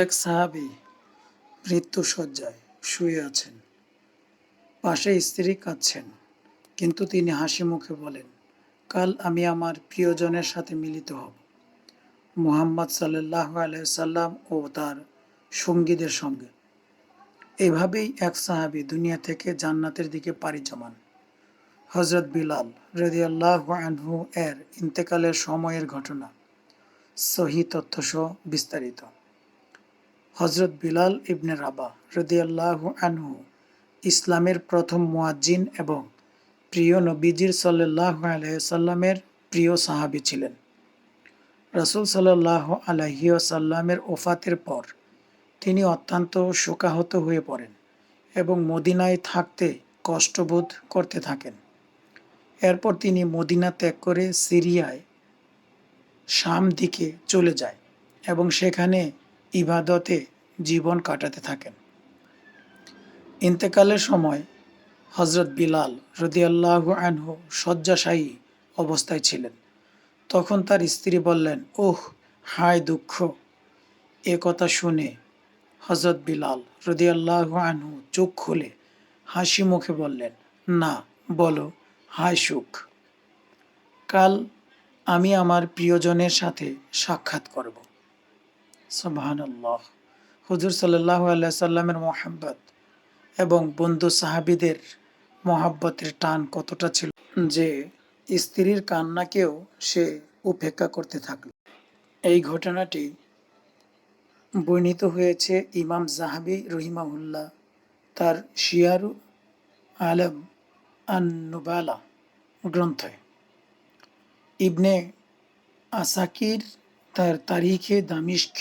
এক সাহাবী মৃত্যুশয্যায় শুয়ে আছেন, পাশে স্ত্রী কাঁদছেন, কিন্তু তিনি হাসিমুখে বলেন, কাল আমি আমার প্রিয়জনের সাথে মিলিত হব, মুহাম্মদ সাল্লাল্লাহু আলাইহি সাল্লাম ও তার সঙ্গীদের সঙ্গে। এভাবেই এক সাহাবী দুনিয়া থেকে জান্নাতের দিকে পাড়ি জমান। হযরত বিলাল রাদিয়াল্লাহু আনহু এর ইন্তেকালের সময়ের ঘটনা, সহিহ তথ্যসহ বিস্তারিত। হযরত বিলাল ইবনে রাবাহ রাদিয়াল্লাহু আনহু ইসলামের প্রথম মুয়াজ্জিন এবং প্রিয় নবীজির সাল্লাল্লাহু আলাইহি সাল্লামের প্রিয় সাহাবী ছিলেন। রাসূল সাল্লাল্লাহু আলাইহি ওয়াসাল্লামের ওফাতের পর তিনি অত্যন্ত শোকাহত হয়ে পড়েন এবং মদিনায় থাকতে কষ্টবোধ করতে থাকেন। এরপর তিনি মদিনা ত্যাগ করে সিরিয়ায় শাম দিকে চলে যায় এবং সেখানে ইবাদতে জীবন কাটাতে থাকেন। ইন্তেকালের সময় হযরত বিলাল রাদিয়াল্লাহু আনহু শয্যাশায়ী অবস্থায় ছিলেন। তখন তার স্ত্রী বললেন, ওহ হায় দুঃখ! এ কথা শুনে হযরত বিলাল রাদিয়াল্লাহু আনহু চোখ খুলে হাসি মুখে বললেন, না, বলো হায় সুখ! কাল আমি আমার প্রিয়জনের সাথে সাক্ষাৎ করব। সুবহানাল্লাহ। হুজুর সাল্লাল্লাহু আলাইহি সাল্লামের মহব্বত এবং বন্ধু সাহাবীদের মহব্বতের টান কতটা ছিল যে স্ত্রীর কান্নাকেও সে উপেক্ষা করতে থাকল। এই ঘটনাটি বর্ণিত হয়েছে ইমাম যাহাবী রহিমাহুল্লাহ তার শিয়ারু আলম আন-নুবালা গ্রন্থে। ইবনে আসাকির তার তারিখে দামিশক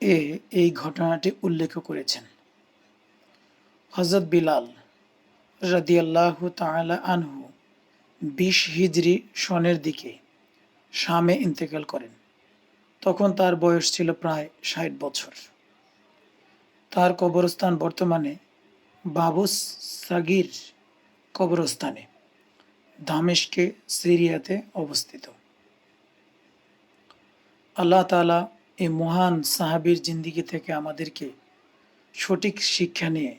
এ এই ঘটনাটি উল্লেখ করেছেন। হযরত বিলাল রাদিয়াল্লাহু তাআলা আনহু 20 হিজরি সনের দিকে শামে ইন্তেকাল করেন। তখন তার বয়স ছিল প্রায় 60 বছর। তার কবরস্থান বর্তমানে বাবুস সাগির কবরস্থানে দামেস্কে সিরিয়াতে অবস্থিত। আল্লাহ তাআলা এই মহান সাহাবীর জিন্দেগি থেকে আমাদেরকে সঠিক শিক্ষা নিয়ে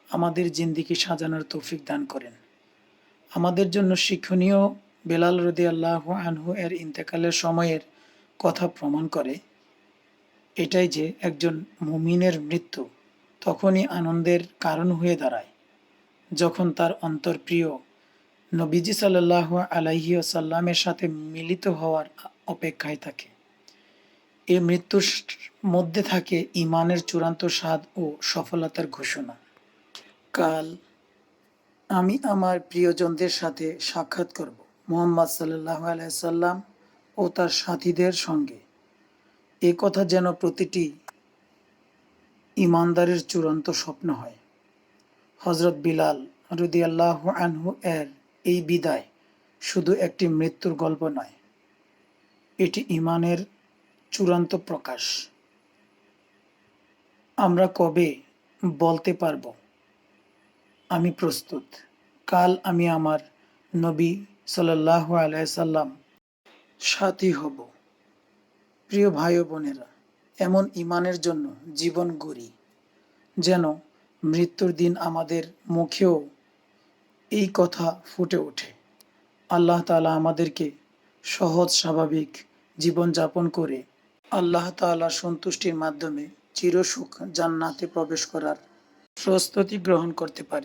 আমাদের জিন্দেগি সাজানোর তৌফিক দান করেন। আমাদের জন্য শিক্ষণীয় বেলাল রাদিয়াল্লাহু আনহু এর ইন্তেকালের সময়ের কথা প্রমাণ করে এটাই যে একজন মুমিনের মৃত্যু তখনই আনন্দের কারণ হয়ে দাঁড়ায় যখন তার অন্তরপ্রিয় নবীজি সাল্লাল্লাহু আলাইহি ওয়াসাল্লামের সাথে মিলিত হওয়ার অপেক্ষায় থাকে। এই মৃত্যুর মধ্যে থাকে ঈমানের চূড়ান্ত স্বাদ ও সফলতার ঘোষণা। কাল আমি আমার প্রিয়জনদের সাথে সাক্ষাৎ করব, মুহাম্মদ সাল্লাল্লাহু আলাইহি সাল্লাম ও তার সাথীদের সঙ্গে। এ কথা যেন প্রতিটি ঈমানদারের চূড়ান্ত স্বপ্ন হয়। হযরত বিলাল রাদিয়াল্লাহু আনহু এর এই বিদায় শুধু একটি মৃত্যুর গল্প নয়, এটি ঈমানের চূড়ান্ত প্রকাশ। আমরা কবে বলতে পারব, আমি প্রস্তুত, কাল আমি আমার নবী সাল্লাল্লাহু আলাইহি সাল্লাম সাথী হব? প্রিয় ভাই ও বোনেরা, এমন ঈমানের জন্য জীবন গড়ি যেন মৃত্যুর দিন আমাদের মুখেও এই কথা ফুটে ওঠে। আল্লাহ তাআলা আমাদেরকে সহজ স্বাভাবিক জীবনযাপন করে আল্লাহ তাআলার সন্তুষ্টির মাধ্যমে চিরসুখ জান্নাতে প্রবেশ করার প্রস্তুতি গ্রহণ করতে পারি।